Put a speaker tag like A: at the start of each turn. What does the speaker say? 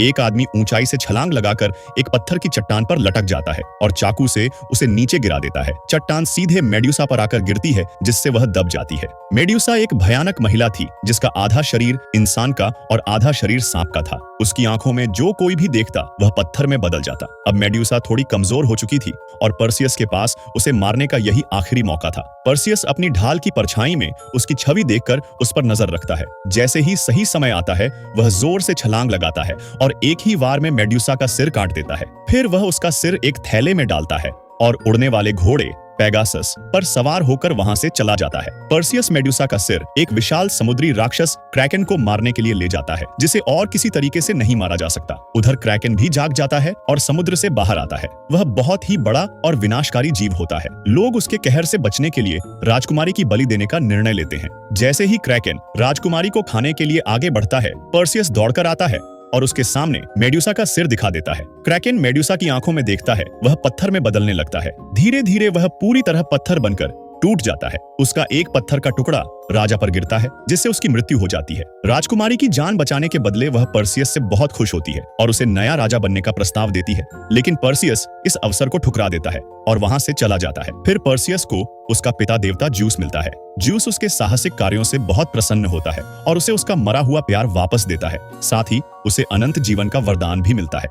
A: एक आदमी ऊंचाई से छलांग लगाकर एक पत्थर की चट्टान पर लटक जाता है और चाकू से उसे नीचे गिरा देता है। चट्टान सीधे मेड्यूसा पर आकर गिरती है, जिससे वह दब जाती है। मेड्यूसा एक भयानक महिला थी, जिसका आधा शरीर इंसान का और आधा शरीर सांप का था। उसकी आंखों में जो कोई भी देखता वह पत्थर में बदल जाता। अब मेड्यूसा थोड़ी कमजोर हो चुकी थी और पर्सियस के पास उसे मारने का यही आखिरी मौका था। पर्सियस अपनी ढाल की परछाई में उसकी छवि देखकर उस पर नजर रखता है। जैसे ही सही समय आता है, वह जोर से छलांग लगाता है और एक ही वार में मेड्यूसा का सिर काट देता है। फिर वह उसका सिर एक थैले में डालता है और उड़ने वाले घोड़े पेगासस पर सवार होकर वहां से चला जाता है। पर्सियस मेड्यूसा का सिर एक विशाल समुद्री राक्षस क्रैकन को मारने के लिए ले जाता है, जिसे और किसी तरीके से नहीं मारा जा सकता। उधर क्रैकन भी जाग जाता है और समुद्र से बाहर आता है। वह बहुत ही बड़ा और विनाशकारी जीव होता है। लोग उसके कहर से बचने के लिए राजकुमारी की बलि देने का निर्णय लेते हैं। जैसे ही क्रैकन राजकुमारी को खाने के लिए आगे बढ़ता है, पर्सियस दौड़कर आता है और उसके सामने मेड्यूसा का सिर दिखा देता है। क्रैकन मेड्यूसा की आंखों में देखता है, वह पत्थर में बदलने लगता है। धीरे धीरे वह पूरी तरह पत्थर बनकर टूट जाता है। उसका एक पत्थर का टुकड़ा राजा पर गिरता है, जिससे उसकी मृत्यु हो जाती है। राजकुमारी की जान बचाने के बदले वह पर्सियस से बहुत खुश होती है और उसे नया राजा बनने का प्रस्ताव देती है। लेकिन पर्सियस इस अवसर को ठुकरा देता है और वहां से चला जाता है। फिर पर्सियस को उसका पिता देवता ज्यूस मिलता है। ज्यूस उसके साहसिक कार्यों से बहुत प्रसन्न होता है और उसे उसका मरा हुआ प्यार वापस देता है। साथ ही उसे अनंत जीवन का वरदान भी मिलता है।